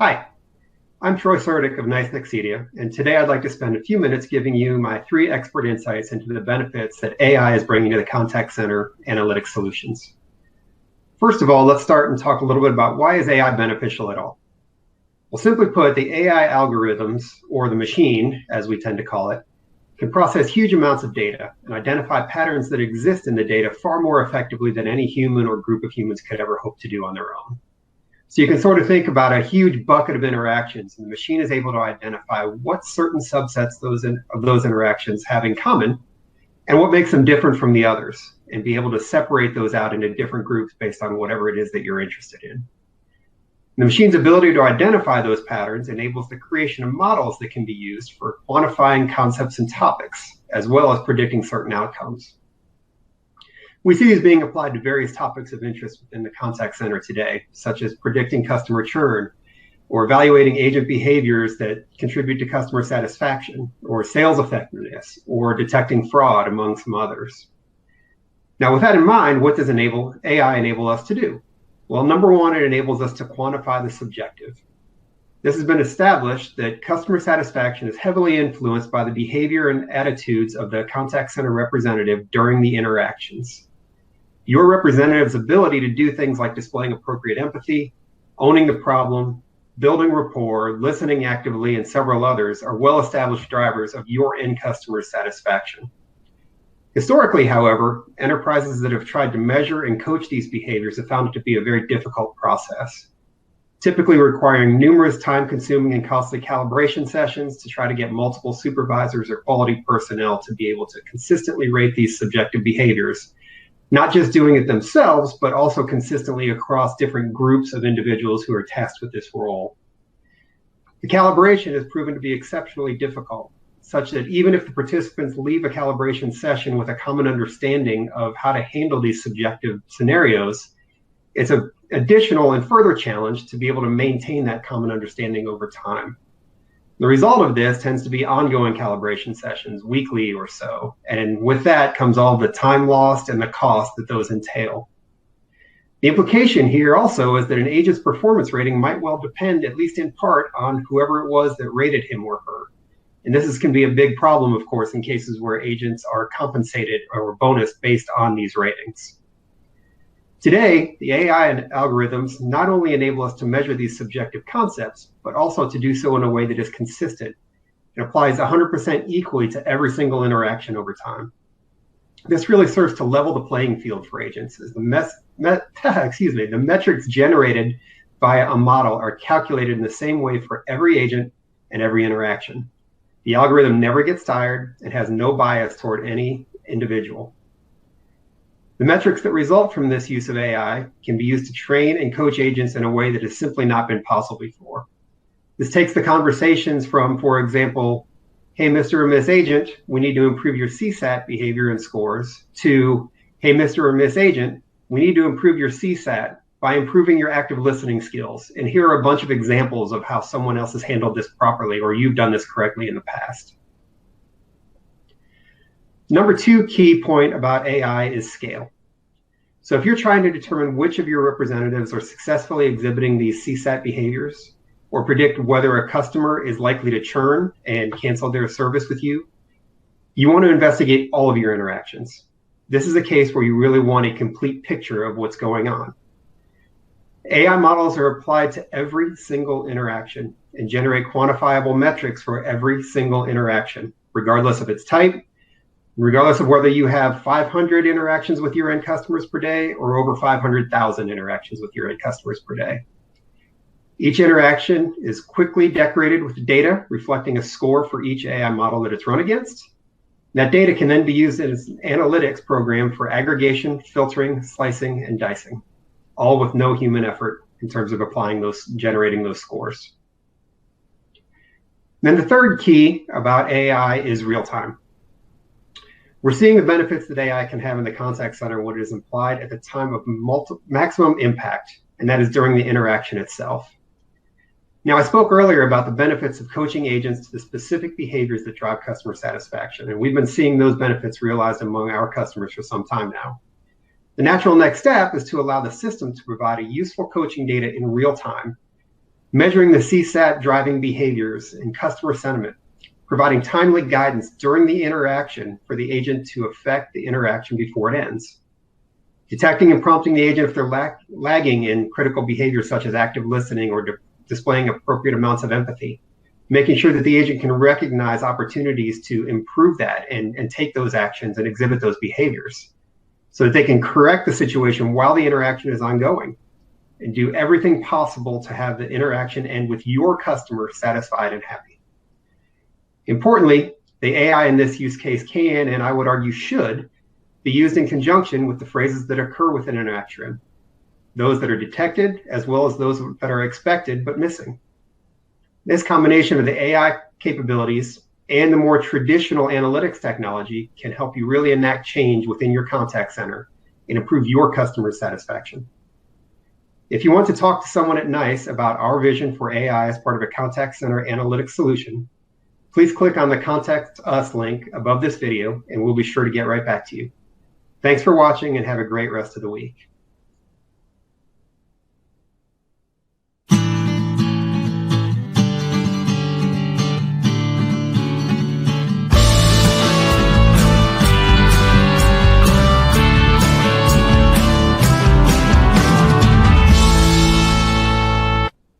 Hi, I'm Troy Surdick of Nice Nexedia, and today I'd like to spend a few minutes giving you my 3 expert insights into the benefits that AI is bringing to the contact center analytics solutions. First of all, let's start and talk a little bit about why is AI beneficial at all? Well, simply put, the AI algorithms, or the machine, as we tend to call it, can process huge amounts of data and identify patterns that exist in the data far more effectively than any human or group of humans could ever hope to do on their own. So you can sort of think about a huge bucket of interactions, and the machine is able to identify what certain subsets of those interactions have in common and what makes them different from the others, and be able to separate those out into different groups based on whatever it is that you're interested in. The machine's ability to identify those patterns enables the creation of models that can be used for quantifying concepts and topics, as well as predicting certain outcomes. We see these being applied to various topics of interest within the contact center today, such as predicting customer churn, or evaluating agent behaviors that contribute to customer satisfaction, or sales effectiveness, or detecting fraud, among some others. Now, with that in mind, what does AI enable us to do? Well, number one, it enables us to quantify the subjective. This has been established that customer satisfaction is heavily influenced by the behavior and attitudes of the contact center representative during the interactions. Your representative's ability to do things like displaying appropriate empathy, owning the problem, building rapport, listening actively, and several others are well-established drivers of your end customer's satisfaction. Historically, however, enterprises that have tried to measure and coach these behaviors have found it to be a very difficult process, typically requiring numerous time-consuming and costly calibration sessions to try to get multiple supervisors or quality personnel to be able to consistently rate these subjective behaviors, not just doing it themselves, but also consistently across different groups of individuals who are tasked with this role. The calibration has proven to be exceptionally difficult, such that even if the participants leave a calibration session with a common understanding of how to handle these subjective scenarios, it's an additional and further challenge to be able to maintain that common understanding over time. The result of this tends to be ongoing calibration sessions, weekly or so, and with that comes all the time lost and the cost that those entail. The implication here also is that an agent's performance rating might well depend, at least in part, on whoever it was that rated him or her. And can be a big problem, of course, in cases where agents are compensated or bonused based on these ratings. Today, the AI and algorithms not only enable us to measure these subjective concepts, but also to do so in a way that is consistent and applies 100% equally to every single interaction over time. This really serves to level the playing field for agents, as the metrics generated via a model are calculated in the same way for every agent and every interaction. The algorithm never gets tired and has no bias toward any individual. The metrics that result from this use of AI can be used to train and coach agents in a way that has simply not been possible before. This takes the conversations from, for example, hey, Mr. or Miss Agent, we need to improve your CSAT behavior and scores, to, hey, Mr. or Miss Agent, we need to improve your CSAT by improving your active listening skills. And here are a bunch of examples of how someone else has handled this properly or you've done this correctly in the past. Number 2 key point about AI is scale. So if you're trying to determine which of your representatives are successfully exhibiting these CSAT behaviors, or predict whether a customer is likely to churn and cancel their service with you, you want to investigate all of your interactions. This is a case where you really want a complete picture of what's going on. AI models are applied to every single interaction and generate quantifiable metrics for every single interaction, regardless of its type, regardless of whether you have 500 interactions with your end customers per day or over 500,000 interactions with your end customers per day. Each interaction is quickly decorated with data reflecting a score for each AI model that it's run against. That data can then be used as an analytics program for aggregation, filtering, slicing, and dicing, all with no human effort in terms of generating those scores. Then the third key about AI is real time. We're seeing the benefits that AI can have in the contact center when it is implied at the time of maximum impact, and that is during the interaction itself. Now, I spoke earlier about the benefits of coaching agents to the specific behaviors that drive customer satisfaction, and we've been seeing those benefits realized among our customers for some time now. The natural next step is to allow the system to provide a useful coaching data in real time Measuring the CSAT driving behaviors and customer sentiment, providing timely guidance during the interaction for the agent to affect the interaction before it ends. Detecting and prompting the agent if they're lagging in critical behaviors such as active listening or displaying appropriate amounts of empathy. Making sure that the agent can recognize opportunities to improve that and take those actions and exhibit those behaviors so that they can correct the situation while the interaction is ongoing and do everything possible to have the interaction end with your customer satisfied and happy. Importantly, the AI in this use case can, and I would argue should, be used in conjunction with the phrases that occur within an interaction, those that are detected as well as those that are expected but missing. This combination of the AI capabilities and the more traditional analytics technology can help you really enact change within your contact center and improve your customer satisfaction. If you want to talk to someone at NICE about our vision for AI as part of a contact center analytics solution, please click on the Contact Us link above this video and we'll be sure to get right back to you. Thanks for watching and have a great rest of the week.